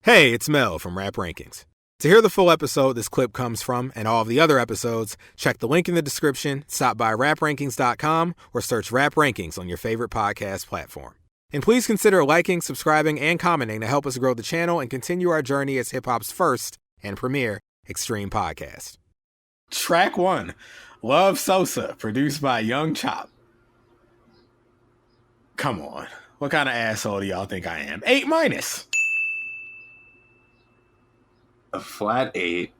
Hey, it's Mel from Rap Rankings. To hear the full episode this clip comes from and all of the other episodes, check the link in the description, stop by raprankings.com, or search Rap Rankings on your favorite podcast platform. And please consider liking, subscribing, and commenting to help us grow the channel and continue our journey as hip-hop's first and premier extreme podcast. Track 1, Love Sosa, produced by Young Chop. Come on. What kind of asshole do y'all think I am? 8-. A flat 8.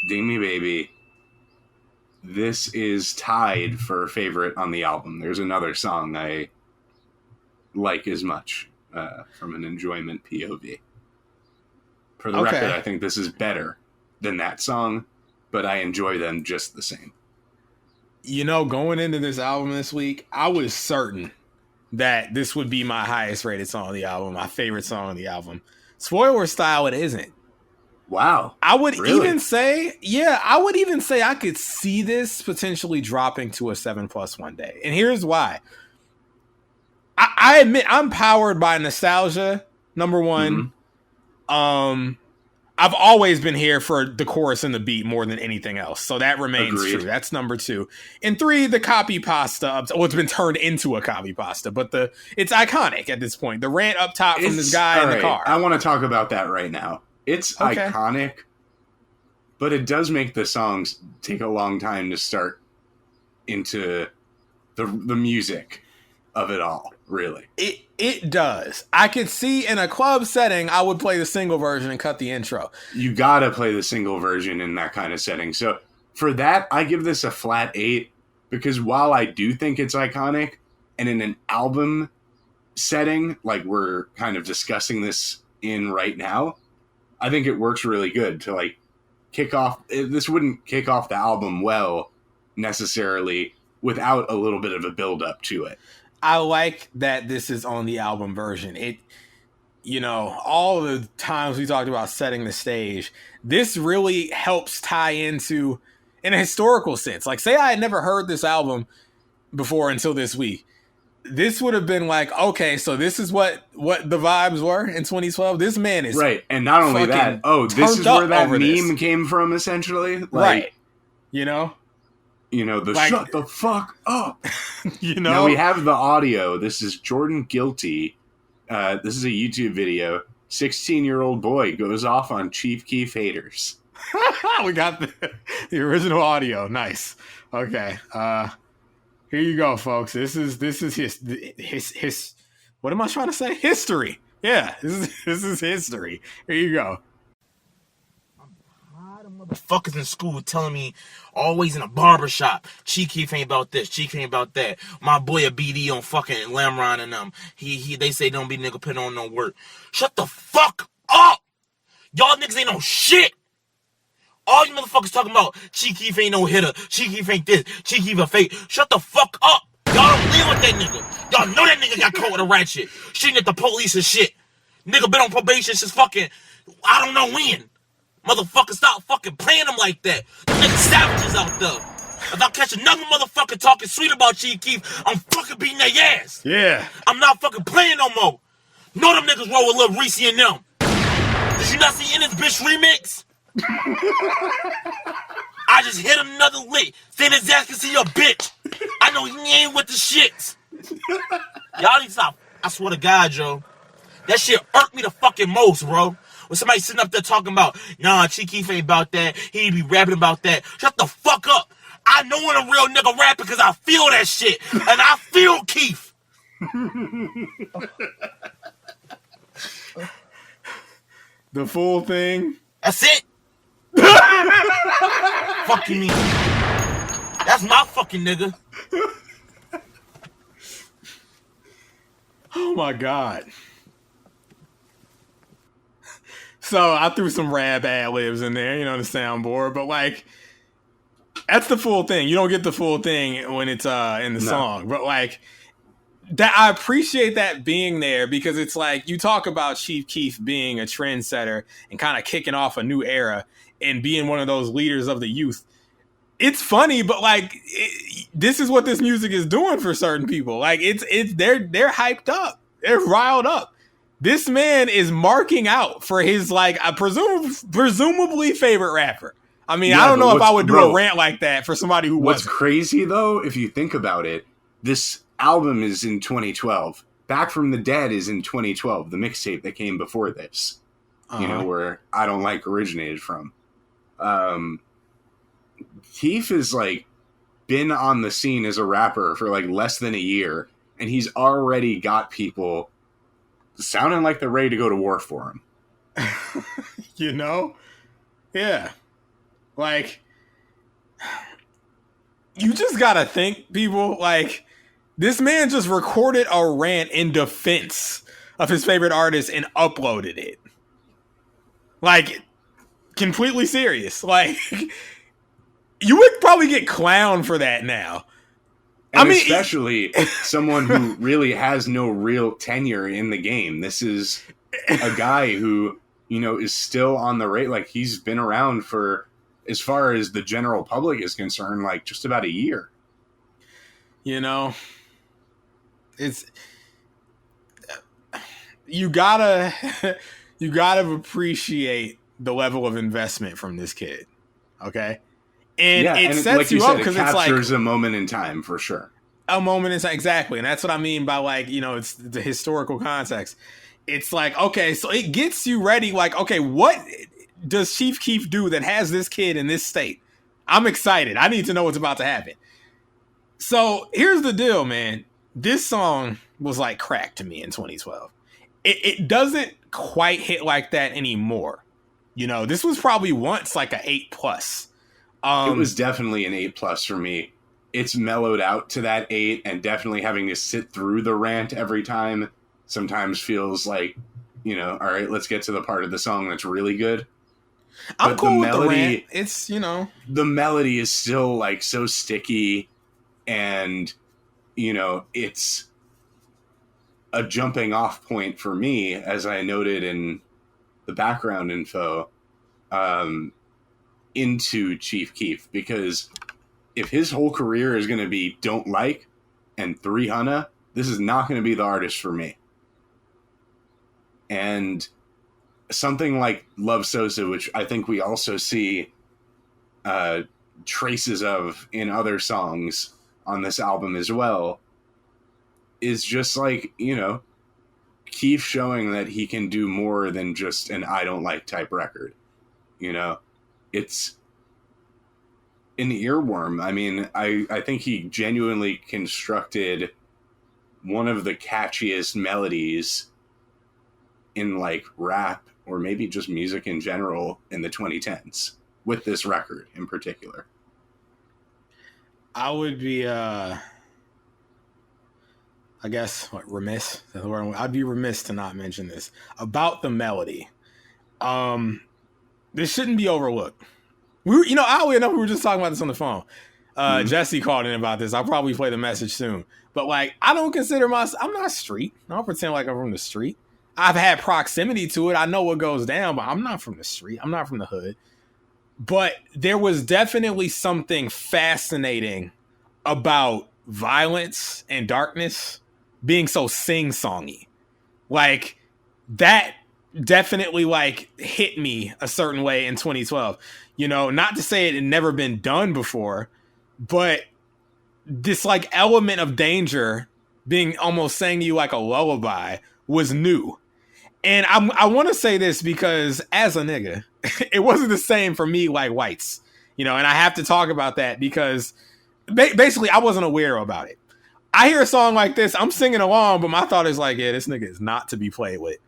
Ding Me Baby. This is tied for favorite on the album. There's another song I like as much from an enjoyment POV. For the record, I think this is better than that song, but I enjoy them just the same. You know, going into this album this week, I was certain that this would be my highest rated song on the album, my favorite song on the album. Spoiler style, it isn't. Wow. I would even say I could see this potentially dropping to a 7+ one day. And here's why. I admit I'm powered by nostalgia, number one. Mm-hmm. I've always been here for the chorus and the beat more than anything else. So that remains true. That's number 2. And 3, the copy pasta. Well, it's been turned into a copy pasta, but it's iconic at this point. The rant up top from this guy in the car. I want to talk about that right now. It's iconic, but it does make the songs take a long time to start into the music of it all, really. It does. I could see in a club setting, I would play the single version and cut the intro. You gotta play the single version in that kind of setting. So for that, I give this a flat 8, because while I do think it's iconic, and in an album setting, like we're kind of discussing this in right now, I think it works really good to like kick off. This wouldn't kick off the album well necessarily without a little bit of a build up to it. I like that this is on the album version. All the times we talked about setting the stage, this really helps tie into, in a historical sense. Like, say I had never heard this album before until this week. This would have been like, okay, so this is what the vibes were in 2012. This man is right, and not only that. Oh, this is where that meme came from, essentially. Like, right? Shut the fuck up. Now we have the audio. This is Jordan Guilty. This is a YouTube video. 16-year-old boy goes off on Chief Keef haters. We got the original audio. Nice. Okay. Here you go, folks. This is his. What am I trying to say? History. Yeah, this is history. Here you go. I'm tired of motherfuckers in school telling me always in a barbershop, Keef ain't about this, Keef ain't about that. My boy a BD on fucking Lamron and them. They say don't be nigga put on no work. Shut the fuck up. Y'all niggas ain't no shit. All you motherfuckers talking about, Keef ain't no hitter, Keef ain't this, Keef a fake. Shut the fuck up. Y'all don't deal with that nigga. Y'all know that nigga got caught with a ratchet. Shooting at the police and shit. Nigga been on probation since fucking, I don't know when. Motherfucker, stop fucking playing them like that. You niggas savages out there. If I catch another motherfucker talking sweet about Keef, I'm fucking beating their ass. Yeah. I'm not fucking playing no more. Know them niggas roll with Lil Reese and them. Did you not see in this bitch remix? I just hit another lick. Saying his ass can see your bitch. I know he ain't with the shits. Y'all need to stop. I swear to God, Joe. That shit irked me the fucking most, bro. When somebody sitting up there talking about, nah, Keef ain't about that. He be rapping about that. Shut the fuck up. I know when a real nigga rapping because I feel that shit. And I feel Keef. The full thing. That's it. Fuck you mean? That's my fucking nigga. Oh my God. So I threw some rap ad-libs in there, the soundboard, but like, that's the full thing. You don't get the full thing when it's in the song, but like, that I appreciate that being there, because it's like, you talk about Chief Keef being a trendsetter and kind of kicking off a new era and being one of those leaders of the youth. It's funny, but like, this is what this music is doing for certain people. Like, they're hyped up, they're riled up. This man is marking out for his like a presumably favorite rapper. I mean, Yeah, I don't know if I would do bro, a rant like that for somebody who what's wasn't. crazy though, if you think about it, this album is in 2012. Back from the Dead is in 2012, the mixtape that came before this. You know, where I Don't Like originated from. Keef is like been on the scene as a rapper for like less than a year, and he's already got people sounding like they're ready to go to war for him. You know? Yeah. Like, you just gotta think, people, like, this man just recorded a rant in defense of his favorite artist and uploaded it. Like, completely serious. Like, you would probably get clowned for that now. And I mean, especially someone who really has no real tenure in the game. This is a guy who, you know, is still on the rate. Like, he's been around for, as far as the general public is concerned, like just about a year. You know, it's, you gotta appreciate the level of investment from this kid. Okay. And yeah, it and sets like you up because it captures it's like a moment in time for sure. A moment in time, exactly. And that's what I mean by, like, you know, it's the historical context. It's like, okay, so it gets you ready. Like, okay, what does Chief Keef do that has this kid in this state? I'm excited. I need to know what's about to happen. So here's the deal, man. This song was like crack to me in 2012. It doesn't quite hit like that anymore. You know, this was probably once like a 8+. It was definitely an 8+ for me. It's mellowed out to that 8, and definitely having to sit through the rant every time sometimes feels like, you know, all right, let's get to the part of the song that's really good. I'm cool with the rant. It's, you know, the melody is still like so sticky, and, you know, it's a jumping off point for me, as I noted in the background info, into Chief Keef, because if his whole career is going to be Don't Like and 300, this is not going to be the artist for me. And something like Love Sosa, which I think we also see traces of in other songs on this album as well, is just like, you know, Keef showing that he can do more than just an I Don't Like type record. You know, it's an earworm. I mean, I think he genuinely constructed one of the catchiest melodies in like rap, or maybe just music in general, in the 2010s with this record in particular. I would be, I guess, remiss? I'd be remiss to not mention this about the melody. This shouldn't be overlooked. We were just talking about this on the phone. Jesse called in about this. I'll probably play the message soon. But like, I don't consider I'm not street. I don't pretend like I'm from the street. I've had proximity to it. I know what goes down, but I'm not from the street. I'm not from the hood. But there was definitely something fascinating about violence and darkness being so sing-songy. Like, that definitely like hit me a certain way in 2012. You know, not to say it had never been done before, but this like element of danger being almost sang to you like a lullaby was new. And I want to say this because as a nigga, it wasn't the same for me like whites, you know, and I have to talk about that because basically I wasn't aware about it. I hear a song like this, I'm singing along, but my thought is like, yeah, this nigga is not to be played with.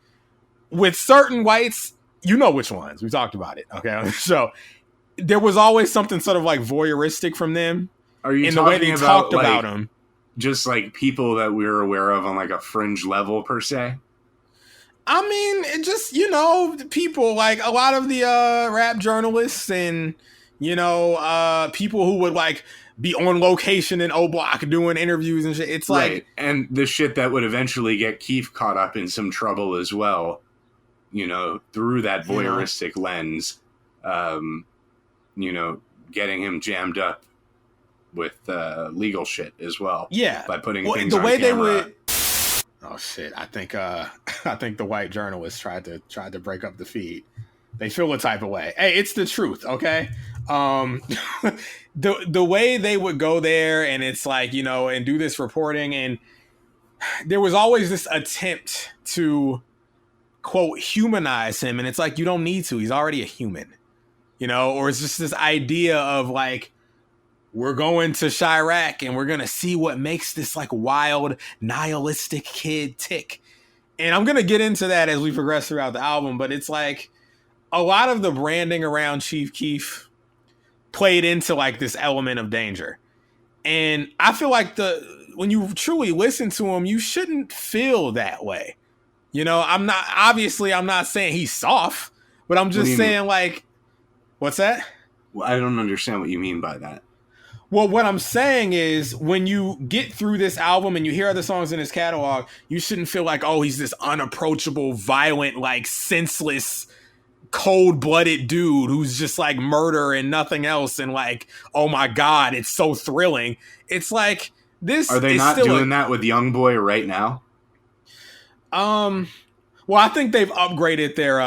With certain whites, you know which ones. We talked about it, okay? So there was always something sort of like voyeuristic from them. Are you in the way they talked like, about them? Just like people that we were aware of on like a fringe level per se? I mean, it just, you know, people like a lot of the rap journalists and, you know, people who would like be on location in O Block doing interviews and shit. It's like, right. And the shit that would eventually get Keef caught up in some trouble as well, you know, through that voyeuristic lens, you know, getting him jammed up with legal shit as well. Yeah. By putting well, things the on way camera. they would. Oh shit! I think I think the white journalists tried to break up the feed. They feel a type of way. Hey, it's the truth, okay? Um, the way they would go there, and it's like, you know, and do this reporting, and there was always this attempt to quote humanize him, and it's like, you don't need to. He's already a human, you know. Or it's just this idea of like, we're going to Chirac and we're gonna see what makes this like wild nihilistic kid tick. And I'm gonna get into that as we progress throughout the album, but it's like a lot of the branding around Chief Keef played into like this element of danger. And I feel like when you truly listen to him, you shouldn't feel that way. You know, I'm not saying he's soft, but I'm just saying like, what's that? Well, I don't understand what you mean by that. Well, what I'm saying is when you get through this album and you hear other songs in his catalog, you shouldn't feel like, oh, he's this unapproachable, violent, like senseless, cold-blooded dude who's just like murder and nothing else. And like, oh my God, it's so thrilling. It's like this. Are they not doing that with Youngboy right now? Well, I think they've upgraded their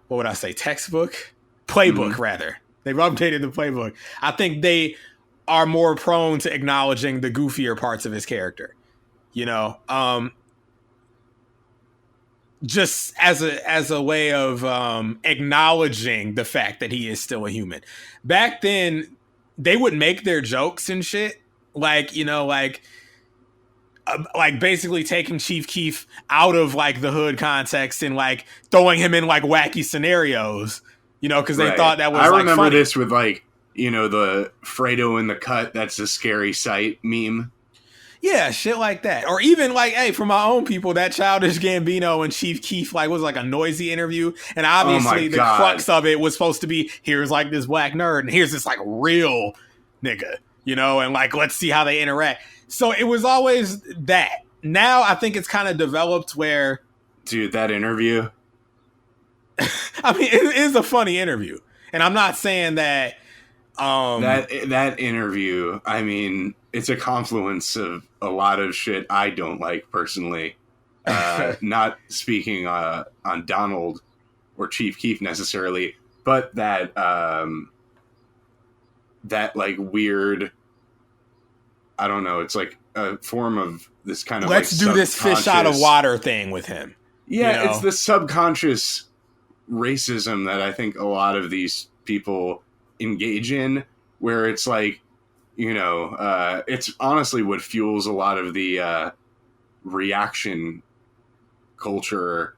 what would I say, playbook rather. They've updated the playbook. I think they are more prone to acknowledging the goofier parts of his character, you know, just as a way of acknowledging the fact that he is still a human. Back then, they would make their jokes and shit, like, you know, like basically taking Chief Keef out of like the hood context and like throwing him in like wacky scenarios. You know, because they thought that was like remember funny. this with like, you know, the Fredo in the cut, that's a scary sight meme. Yeah, shit like that. Or even like, hey, for my own people, that Childish Gambino and Chief Keef like was like a noisy interview. And obviously the crux of it was supposed to be, here's like this black nerd and here's this like real nigga, you know, and like, let's see how they interact. So it was always that. Now I think it's kind of developed where... Dude, that interview... I mean, it is a funny interview, and I'm not saying that. That interview, I mean, it's a confluence of a lot of shit I don't like personally. Not speaking on Donald or Chief Keef necessarily, but that like weird. I don't know. It's like a form of this kind of let's do this fish out of water thing with him. Yeah, you know? It's the subconscious racism that I think a lot of these people engage in, where it's like, you know, it's honestly what fuels a lot of the reaction culture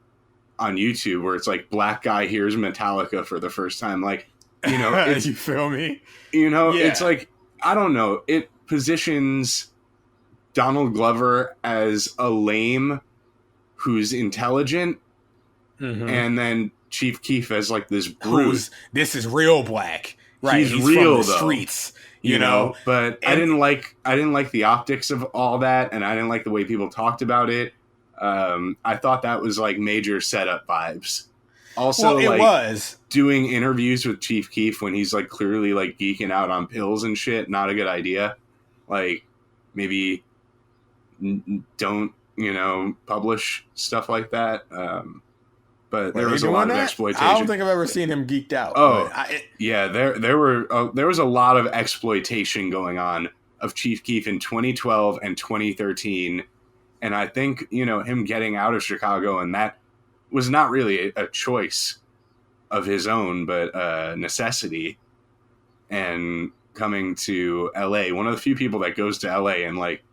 on YouTube, where it's like black guy hears Metallica for the first time, like, you know, it's, you feel me? You know, yeah. It's like, I don't know, it positions Donald Glover as a lame who's intelligent, and then Chief Keef as like this brute. This is real black, right? He's real, from the streets, you know. But I didn't like the optics of all that, and I didn't like the way people talked about it. I thought that was like major setup vibes. Also, well, it was doing interviews with Chief Keef when he's like clearly like geeking out on pills and shit. Not a good idea. Like, maybe don't, you know, publish stuff like that. But there was a lot of exploitation. I don't think I've ever seen him geeked out. Oh, yeah, there was a lot of exploitation going on of Chief Keef in 2012 and 2013, and I think, you know, him getting out of Chicago, and that was not really a choice of his own, but necessity, and coming to LA. One of the few people that goes to LA and like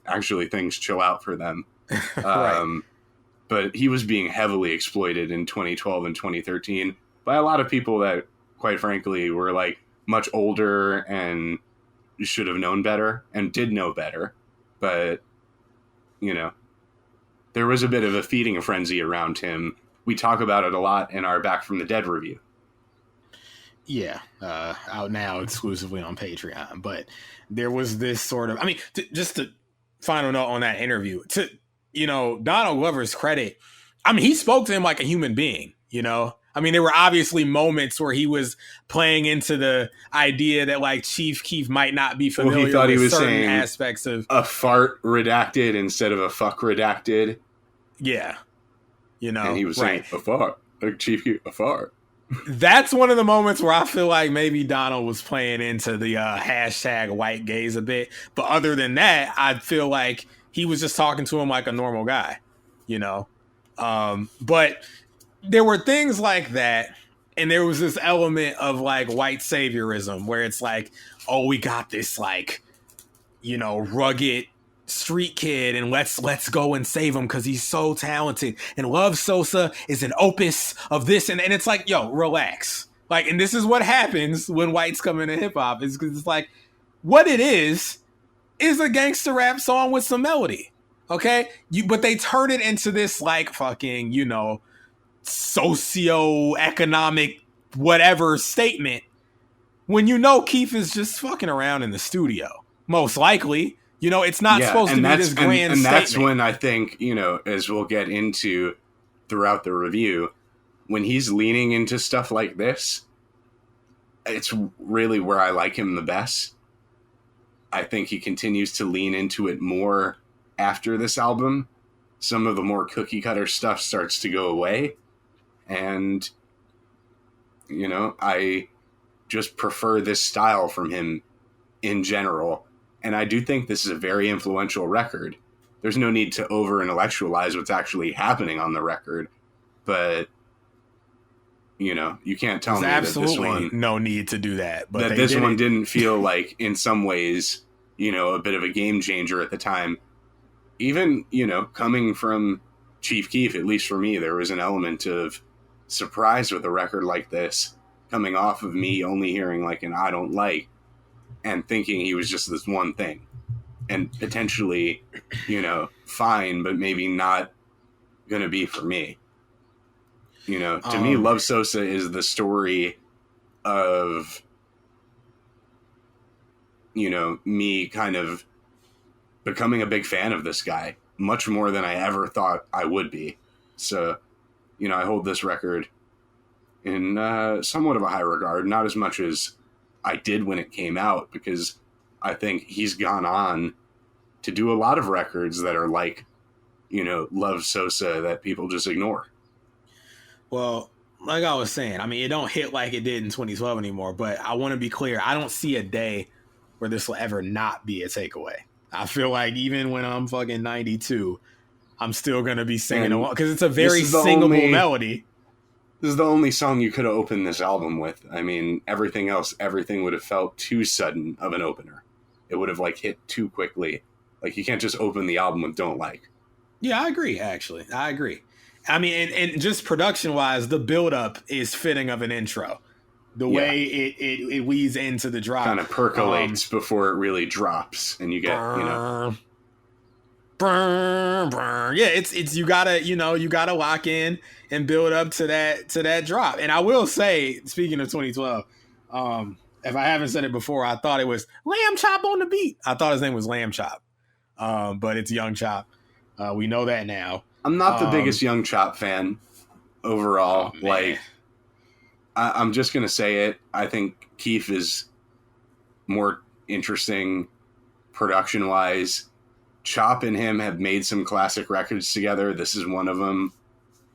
actually things chill out for them. Right. But he was being heavily exploited in 2012 and 2013 by a lot of people that, quite frankly, were like much older and should have known better and did know better. But, you know, there was a bit of a feeding frenzy around him. We talk about it a lot in our Back from the Dead review. Yeah, out now exclusively on Patreon. But there was this sort of, I mean, just to final note on that interview, to, you know, Donald Glover's credit, I mean, he spoke to him like a human being, you know? I mean, there were obviously moments where he was playing into the idea that like Chief Keef might not be familiar he thought with he was certain saying aspects of a fart redacted instead of a fuck redacted. Yeah. You know, and he was right. saying a fart, like Chief Keef, a fart. That's one of the moments where I feel like maybe Donald was playing into the hashtag white gaze a bit. But other than that, I feel like he was just talking to him like a normal guy, you know? But there were things like that. And there was this element of like white saviorism where it's like, oh, we got this like, you know, rugged street kid and let's go and save him because he's so talented. And Love Sosa is an opus of this. And it's like, yo, relax. Like, and this is what happens when whites come into hip hop is because it's like, what it is a gangster rap song with some melody. Okay. But they turn it into this like fucking, you know, socio-economic whatever statement when you know Keef is just fucking around in the studio. Most likely. You know, it's not supposed to be this grand and that's statement. when I think, you know, as we'll get into throughout the review, when he's leaning into stuff like this, it's really where I like him the best. I think he continues to lean into it more after this album. Some of the more cookie cutter stuff starts to go away. And, you know, I just prefer this style from him in general. And I do think this is a very influential record. There's no need to over-intellectualize what's actually happening on the record. But, you know, you can't tell me that this one... no need to do that. But that this one didn't feel like, in some ways, you know, a bit of a game changer at the time. Even, you know, coming from Chief Keef, at least for me, there was an element of surprise with a record like this, coming off of me only hearing like an I don't like, and thinking he was just this one thing. And potentially, you know, fine, but maybe not going to be for me. You know, to me, Love Sosa is the story of, you know, me kind of becoming a big fan of this guy, much more than I ever thought I would be. So, you know, I hold this record in somewhat of a high regard, not as much as I did when it came out, because I think he's gone on to do a lot of records that are like, you know, Love Sosa that people just ignore. Well, like I was saying, I mean, it don't hit like it did in 2012 anymore, but I want to be clear. I don't see a day where this will ever not be a takeaway. I feel like even when I'm fucking 92, I'm still going to be singing along because it's a very singable melody. This is the only song you could have opened this album with. I mean, everything else, everything would have felt too sudden of an opener. It would have like hit too quickly. Like you can't just open the album with Don't Like. Yeah, I agree, actually. I agree. I mean, and just production-wise, the build-up is fitting of an intro. The way it weaves into the drop. Kind of percolates before it really drops, and you get, you know... Yeah, it's you gotta lock in and build up to that drop. And I will say, speaking of 2012, if I haven't said it before, I thought it was Lamb Chop on the beat. I thought his name was Lamb Chop, but it's Young Chop. We know that now. I'm not the biggest Young Chop fan overall. Like, I'm just gonna say it. I think Keef is more interesting production wise. Chop and him have made some classic records together. This is one of them.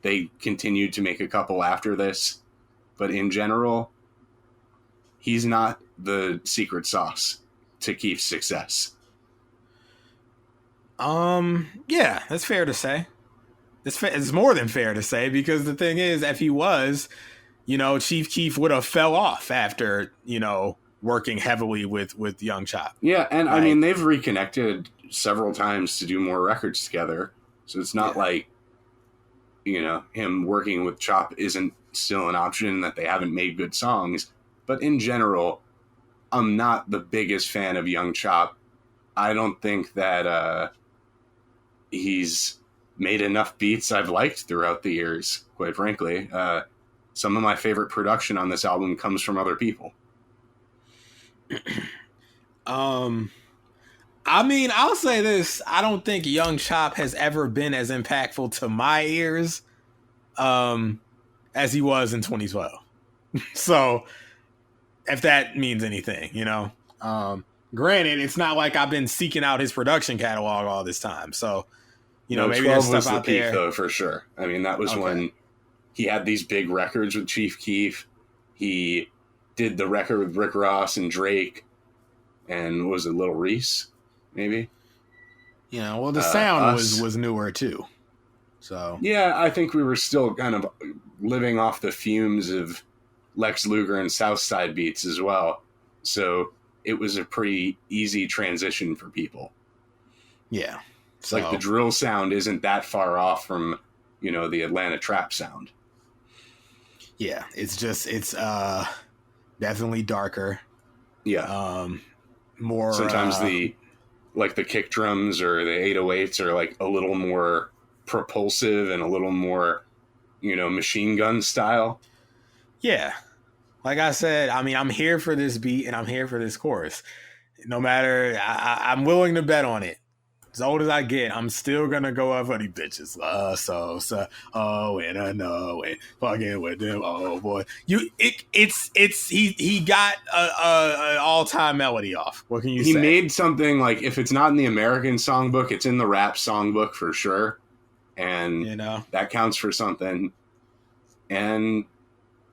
They continued to make a couple after this. But in general, he's not the secret sauce to Keef's success. Yeah, that's fair to say. It's more than fair to say, because the thing is, if he was, you know, Chief Keef would have fell off after, you know, working heavily with Young Chop. Yeah, and right? I mean, they've reconnected several times to do more records together. So it's not like, you know, him working with Chop isn't still an option, that they haven't made good songs. But in general, I'm not the biggest fan of Young Chop. I don't think that he's made enough beats I've liked throughout the years, quite frankly. Some of my favorite production on this album comes from other people. I mean, I'll say this. I don't think Young Chop has ever been as impactful to my ears as he was in 2012. So if that means anything, granted, it's not like I've been seeking out his production catalog all this time. So, maybe there's stuff was out the peak, there. though, for sure. I mean, that was when he had these big records with Chief Keef. He did the record with Rick Ross and Drake, and what was it, Little Reese, maybe? Well, the sound was newer too. So yeah, I think we were still kind of living off the fumes of Lex Luger and Southside beats as well. So it was a pretty easy transition for people. Yeah. It's like the drill sound isn't that far off from, the Atlanta trap sound. Yeah, it's definitely darker. Yeah. More sometimes the kick drums or the 808s are like a little more propulsive and a little more, machine gun style. Yeah. Like I said, I mean, I'm here for this beat and I'm here for this chorus. No matter, I'm willing to bet on it. As old as I get, I'm still gonna go up for these bitches. Sosa, and I know it, fucking with them. Oh boy, he got a all time melody off. What can you say? He made something like, if it's not in the American songbook, it's in the rap songbook for sure, and that counts for something. And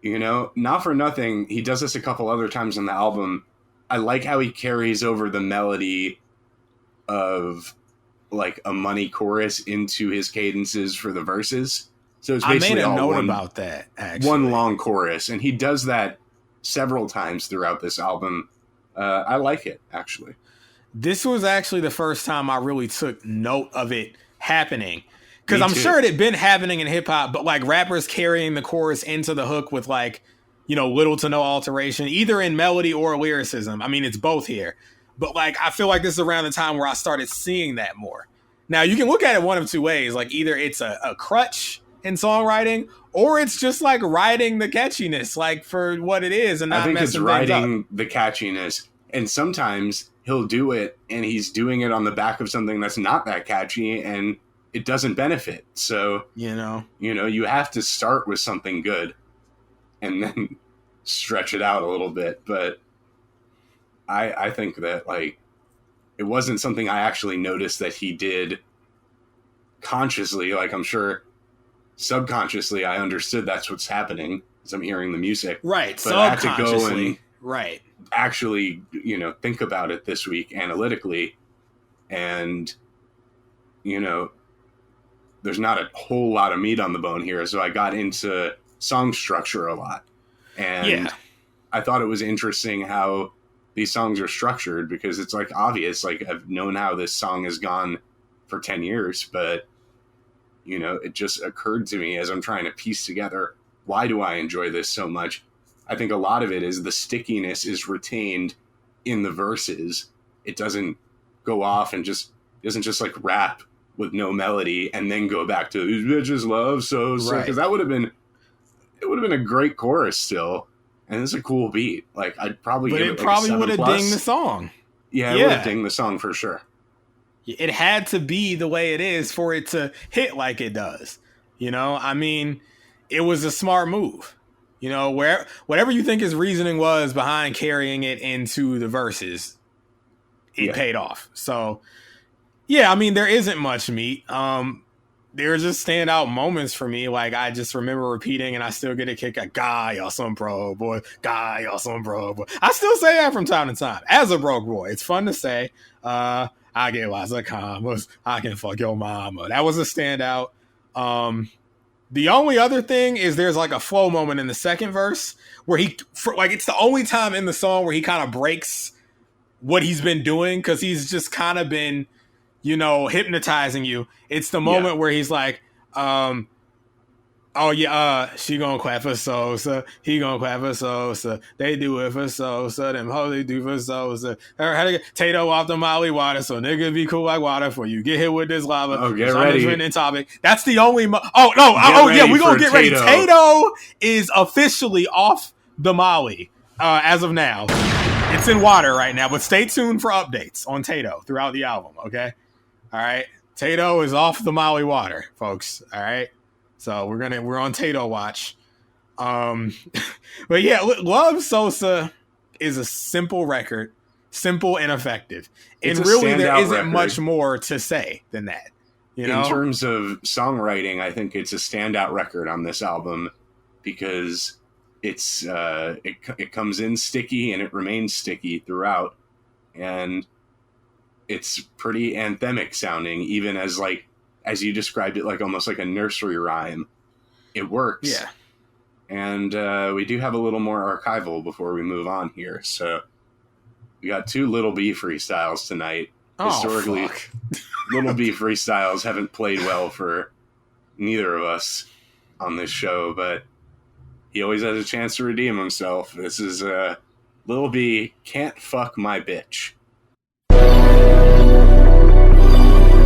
not for nothing, he does this a couple other times on the album. I like how he carries over the melody of like a money chorus into his cadences for the verses. So it's basically I made a note about that, actually. One long chorus, and he does that several times throughout this album. I like it, actually. This was actually the first time I really took note of it happening. Because I'm sure it had been happening in hip hop, but like rappers carrying the chorus into the hook with like, little to no alteration, either in melody or lyricism. I mean, it's both here. But like, I feel like this is around the time where I started seeing that more. Now, you can look at it one of two ways. Like, either it's a crutch in songwriting, or it's just like writing the catchiness, like for what it is, and not I think it's writing up. The catchiness. And sometimes he'll do it, and he's doing it on the back of something that's not that catchy, and it doesn't benefit. So, you have to start with something good, and then stretch it out a little bit. But I think that, like, it wasn't something I actually noticed that he did consciously. Like, I'm sure subconsciously I understood that's what's happening as I'm hearing the music. Right. But I had to go and actually, think about it this week analytically. And, there's not a whole lot of meat on the bone here. So I got into song structure a lot. And I thought it was interesting how these songs are structured, because it's like obvious, like I've known how this song has gone for 10 years, but it just occurred to me as I'm trying to piece together, why do I enjoy this so much? I think a lot of it is the stickiness is retained in the verses. It doesn't go off and doesn't just like rap with no melody and then go back to these bitches love Sosa, because that would have been a great chorus still. And it's a cool beat. Like, I'd probably give it like probably a 7+. Would have dinged the song. Yeah, it would have dinged the song for sure. It had to be the way it is for it to hit like it does. I mean, it was a smart move. Whatever you think his reasoning was behind carrying it into the verses, it paid off. So, yeah, I mean, there isn't much meat. There are just standout moments for me. Like, I just remember repeating, and I still get a kick at "Guy, y'all some bro boy. Guy, y'all some bro boy." I still say that from time to time as a broke boy. It's fun to say. I get lots of commas. I can fuck your mama. That was a standout. The only other thing is there's like a flow moment in the second verse where it's the only time in the song where he kind of breaks what he's been doing, because he's just kind of been, hypnotizing you. It's the moment where he's like, she gonna clap for Sosa, he gonna clap for Sosa, they do it for Sosa, them hoes they do for Sosa. How to get Tato off the Molly water, so nigga be cool like water for you. Get hit with this lava. Oh, get ready. Topic. That's the only. We gonna get ready. Tato is officially off the Molly as of now. It's in water right now, but stay tuned for updates on Tato throughout the album. Okay, all right. Tato is off the Molly water, folks. All right. So we're on Tato watch. But yeah, Love Sosa is a simple record, simple and effective. And really, there isn't record. Much more to say than that. You know? In terms of songwriting, I think it's a standout record on this album because it's it comes in sticky and it remains sticky throughout, and it's pretty anthemic sounding, even as you described it, like almost like a nursery rhyme. It works. Yeah. And we do have a little more archival before we move on here. So we got 2 Little B freestyles tonight. Historically, fuck. Little B freestyles haven't played well for neither of us on this show, but he always has a chance to redeem himself. This is Lil B, Can't Fuck My Bitch.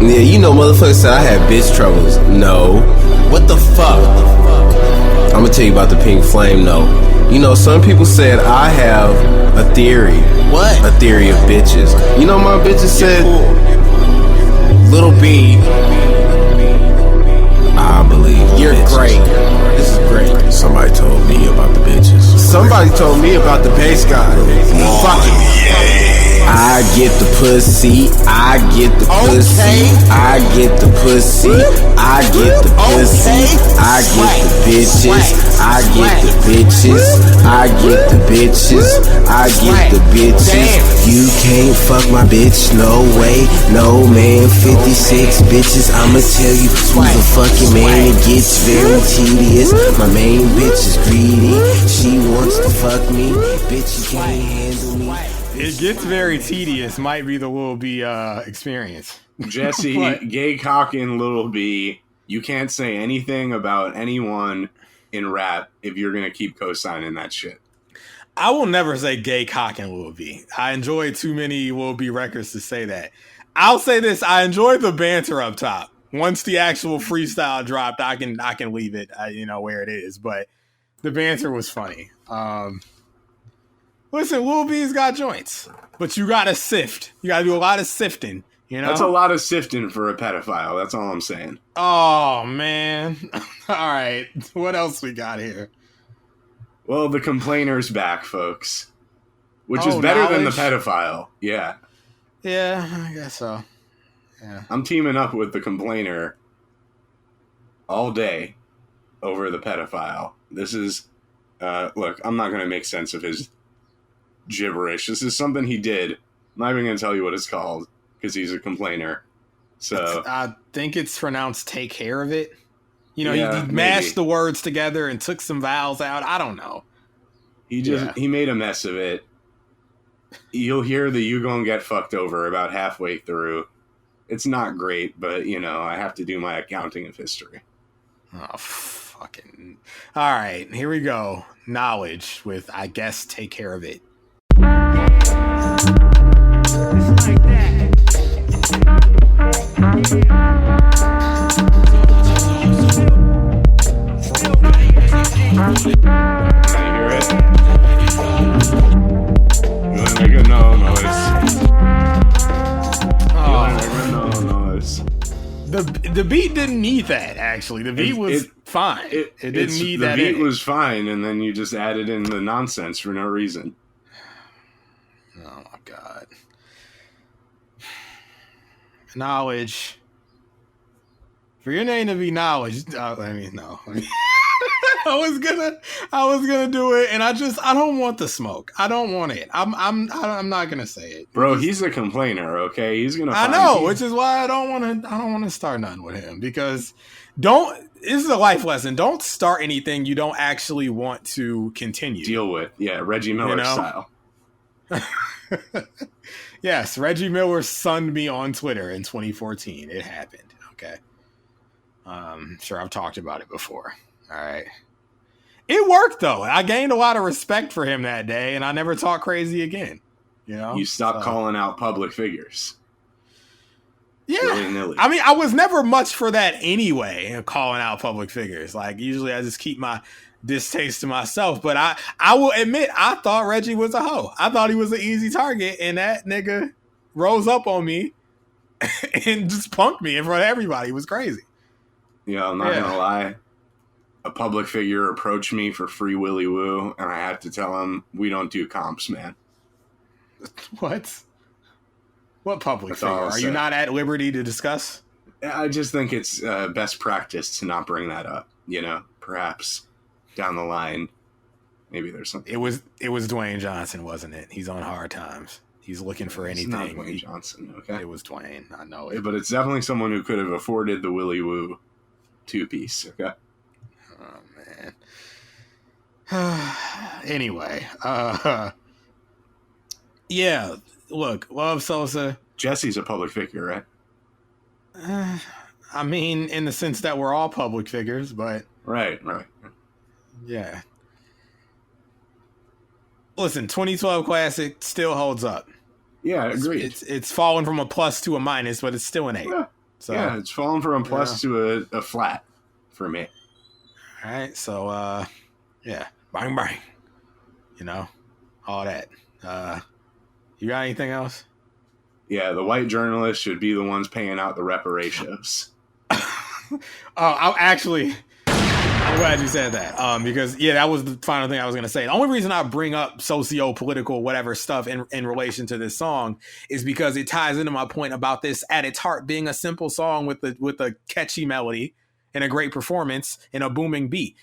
Yeah, you know motherfuckers said I had bitch troubles. No. What the fuck? I'm gonna tell you about the pink flame though. You know, some people said I have a theory. What? A theory of bitches. You know my bitches said, Little B, I believe you're bitches. Great. This is great. Somebody told me about the bitches. Somebody told me about the bass guy. Fuck it. Yeah. I get the pussy, I get the pussy, I get the pussy, I get the pussy, I get the bitches, I get the bitches, I get the bitches, I get the bitches. You can't fuck my bitch, no way, no man. 56 bitches, I'ma tell you who's a fucking man. It gets very tedious. My main bitch is greedy, she wants to fuck me, bitch you can't handle me. It gets very tedious. Might be the Lil B experience. Jesse, gay cock and Lil B, you can't say anything about anyone in rap if you're going to keep co-signing that shit. I will never say gay cock and Lil B. I enjoy too many Lil B records to say that. I'll say this. I enjoyed the banter up top. Once the actual freestyle dropped, I can leave it, where it is. But the banter was funny. Listen, Lil B's got joints, but you gotta sift. You gotta do a lot of sifting. That's a lot of sifting for a pedophile. That's all I'm saying. Oh man! All right, what else we got here? Well, the complainer's back, folks, which is better than the pedophile. Yeah. Yeah, I guess so. Yeah. I'm teaming up with the complainer all day over the pedophile. This is, look, I'm not gonna make sense of his gibberish. This is something he did. I'm not even going to tell you what it's called because he's a complainer. So I think it's pronounced "take care of it." He mashed maybe the words together and took some vowels out. I don't know. He made a mess of it. You'll hear the "you gonna get fucked over" about halfway through. It's not great, but I have to do my accounting of history. Oh fucking! All right, here we go. Knowledge with I guess "take care of it." Just like that. Can you hear it? You want to make a no noise? No noise. The beat didn't need that. Actually, the beat was fine. It didn't need that. The beat was fine, and then you just added in the nonsense for no reason. Oh my god. Knowledge. For your name to be knowledge, no. I was gonna do it, and I don't want the smoke. I don't want it. I'm not gonna say it. Bro, he's a complainer, okay? He's gonna. I know, which is why I don't want to start nothing with him, because this is a life lesson. Don't start anything you don't actually want to continue. Deal with, yeah, Reggie Miller style. Yes, Reggie Miller sunned me on Twitter in 2014. It happened. Okay. Sure, I've talked about it before. All right. It worked though. I gained a lot of respect for him that day, and I never talked crazy again. You stopped calling out public figures. Yeah. Willy-nilly. I mean, I was never much for that anyway, calling out public figures. Like, usually I just keep my distaste to myself, but I will admit, I thought Reggie was a hoe. I thought he was an easy target, and that nigga rose up on me and just punked me in front of everybody. It was crazy. Yeah, I'm not gonna lie. a public figure approached me for free Willy Woo, and I had to tell him, we don't do comps, man. What? What public That's figure? all I'll Are you say. not at liberty to discuss? I just think it's best practice to not bring that up. You know, perhaps down the line, maybe there's something. It was Dwayne Johnson, wasn't it? He's on hard times. He's looking for anything. It's not Dwayne Johnson, okay? It was Dwayne. I know it. But it's definitely someone who could have afforded the Willy Woo 2-piece, okay? Oh, man. Anyway. Yeah, look, love Sosa. Jesse's a public figure, right? I mean, in the sense that we're all public figures, but... Right. Yeah. Listen, 2012 Classic still holds up. Yeah, agreed. It's fallen from a plus to a minus, but it's still an 8. Yeah, So, yeah, it's fallen from a plus to a flat for me. All right, so, yeah, bang, bang. You know, all that. You got anything else? Yeah, the white journalists should be the ones paying out the reparations. I'm glad you said that. Because yeah, that was the final thing I was gonna say. The only reason I bring up socio-political whatever stuff in relation to this song is because it ties into my point about this at its heart being a simple song with a catchy melody and a great performance and a booming beat.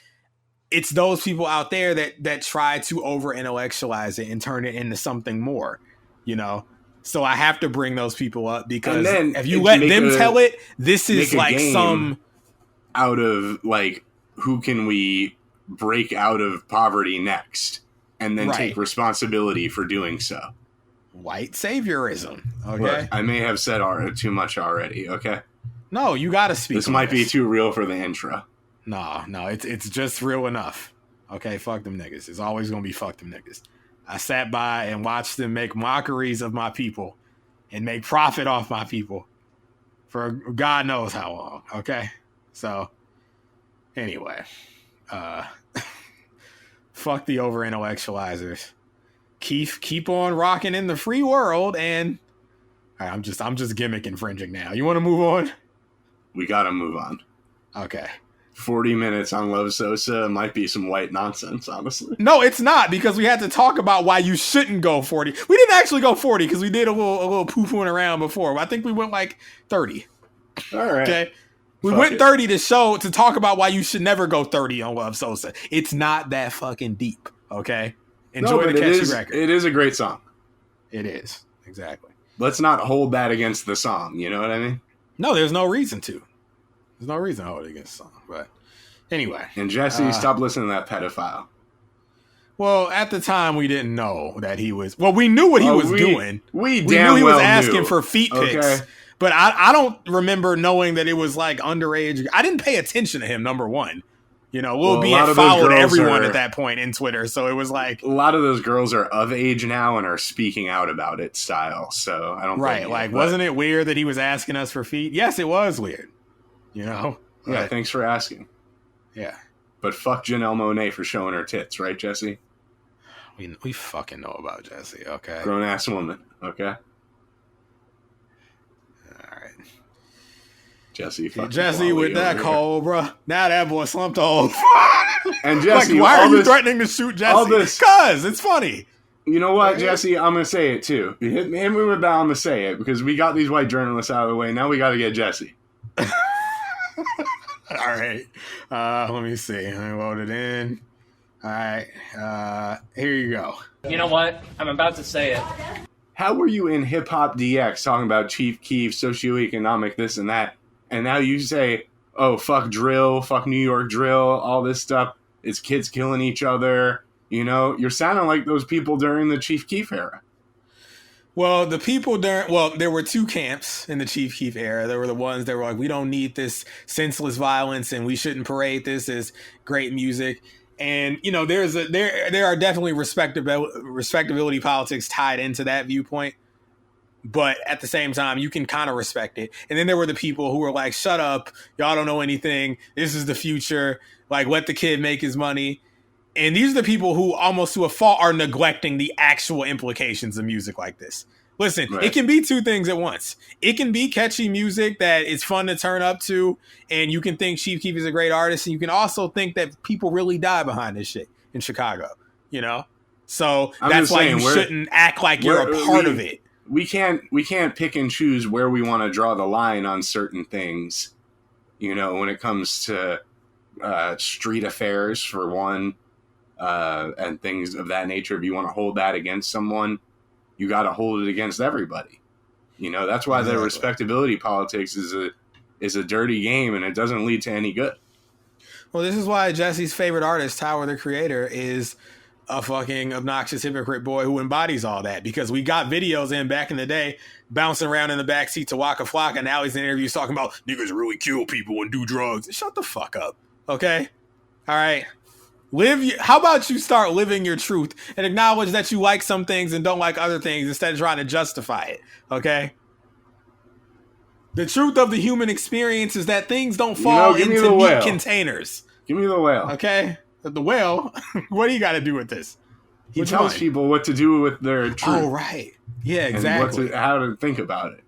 It's those people out there that try to over intellectualize it and turn it into something more, you know. So I have to bring those people up because if you let them tell it, this is like some out of like, who can we break out of poverty next and then take responsibility for doing so. White saviorism. Okay. Look, I may have said too much already. Okay. No, you got to speak. This might be too real for the intro. No, it's just real enough. Okay. Fuck them niggas. It's always going to be fuck them niggas. I sat by and watched them make mockeries of my people and make profit off my people for God knows how long. Okay. So anyway, fuck the over intellectualizers. Keef, keep on rocking in the free world. And all right, I'm just gimmick infringing now. You want to move on? We got to move on. Okay. 40 minutes on Love Sosa might be some white nonsense, honestly. No, it's not, because we had to talk about why you shouldn't go 40. We didn't actually go 40 because we did a little poo-pooing around before. I think we went like 30. All right. Okay. We went 30 to talk about why you should never go 30 on Love Sosa. It's not that fucking deep. Okay. Enjoy the catchy record. It is a great song. It is. Exactly. Let's not hold that against the song. You know what I mean? No, there's no reason to. There's no reason to hold it against the song. But anyway. And Jesse, stop listening to that pedophile. Well, at the time, we didn't know that he was... Well, we knew what he was doing. We knew he was well asking knew. for feet pics. But I don't remember knowing that it was like underage. I didn't pay attention to him, number one. You know, Lil B had followed everyone at that point in Twitter. So it was like... A lot of those girls are of age now and are speaking out about it style. So I don't Right. Like, wasn't it weird that he was asking us for feet? Yes, it was weird. You know? Yeah, thanks for asking. Yeah. But fuck Janelle Monáe for showing her tits, right, Jesse? We fucking know about Jesse, okay? Grown-ass woman, okay? All right. Jesse with that cobra. Now that boy slumped over. And Jesse, like, why are you threatening to shoot Jesse? Because it's funny. You know what, Jesse? I'm going to say it, too. Hit me with that, I'm going to say it. Because we got these white journalists out of the way. Now we got to get Jesse. All right. Let me see. Let me load it in. All right. Here you go. You know what? I'm about to say it. How were you in Hip Hop DX talking about Chief Keef, socioeconomic, this and that? And now you say, oh, fuck drill, fuck New York drill, all this stuff. It's kids killing each other. You know, you're sounding like those people during the Chief Keef era. Well, there were two camps in the Chief Keef era. There were the ones that were like, we don't need this senseless violence and we shouldn't parade this as great music. And, you know, there are definitely respectability politics tied into that viewpoint. But at the same time, you can kind of respect it. And then there were the people who were like, shut up. Y'all don't know anything. This is the future. Like, let the kid make his money. And these are the people who almost to a fault are neglecting the actual implications of music like this. Listen, Right. it can be two things at once. It can be catchy music that is fun to turn up to, and you can think Chief Keef is a great artist, and you can also think that people really die behind this shit in Chicago, you know? So I'm that's just why saying, you shouldn't act like you're a part of it. We can't pick and choose where we want to draw the line on certain things, you know, when it comes to street affairs, for one, and things of that nature. If you want to hold that against someone, you got to hold it against everybody. You know, that's why the respectability politics is a dirty game, and it doesn't lead to any good. Well, this is why Jesse's favorite artist, Tyler the Creator, is a fucking obnoxious hypocrite boy who embodies all that, because we got videos in back in the day bouncing around in the backseat to Waka Flocka, and now he's in interviews talking about niggas really kill people and do drugs. Shut the fuck up, okay? All right? How about you start living your truth and acknowledge that you like some things and don't like other things instead of trying to justify it, okay? The truth of the human experience is that things don't fall into neat containers. Give me the whale. Okay? The whale? What do you got to do with this? He tells people what to do with their truth. Oh, right. Yeah, exactly. And how to think about it.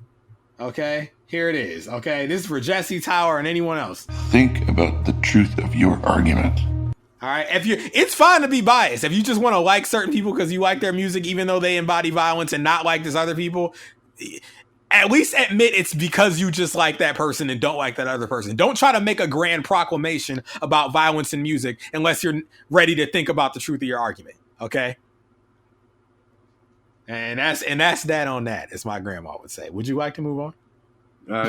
Okay? Here it is. Okay? This is for Jesse, Tower, and anyone else. Think about the truth of your argument. All right? It's fine to be biased. If you just want to like certain people because you like their music even though they embody violence and not like these other people, at least admit it's because you just like that person and don't like that other person. Don't try to make a grand proclamation about violence in music unless you're ready to think about the truth of your argument. Okay? And that's that on that, as my grandma would say. Would you like to move on?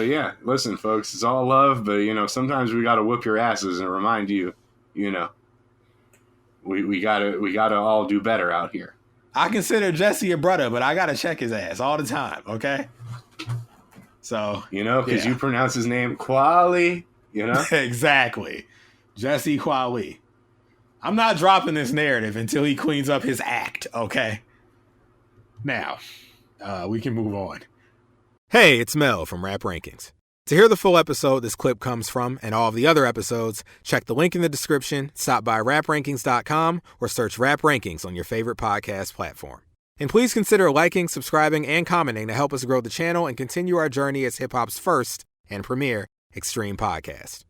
Yeah. Listen, folks, it's all love, but you know, sometimes we gotta whoop your asses and remind you, you know, we gotta all do better out here. I consider Jesse a brother, but I gotta check his ass all the time, okay? So you know, because you pronounce his name Kweli, you know? Exactly. Jesse Kweli. I'm not dropping this narrative until he cleans up his act, okay? Now, we can move on. Hey, it's Mel from Rap Rankings. To hear the full episode this clip comes from and all of the other episodes, check the link in the description, stop by raprankings.com, or search Rap Rankings on your favorite podcast platform. And please consider liking, subscribing, and commenting to help us grow the channel and continue our journey as hip-hop's first and premier extreme podcast.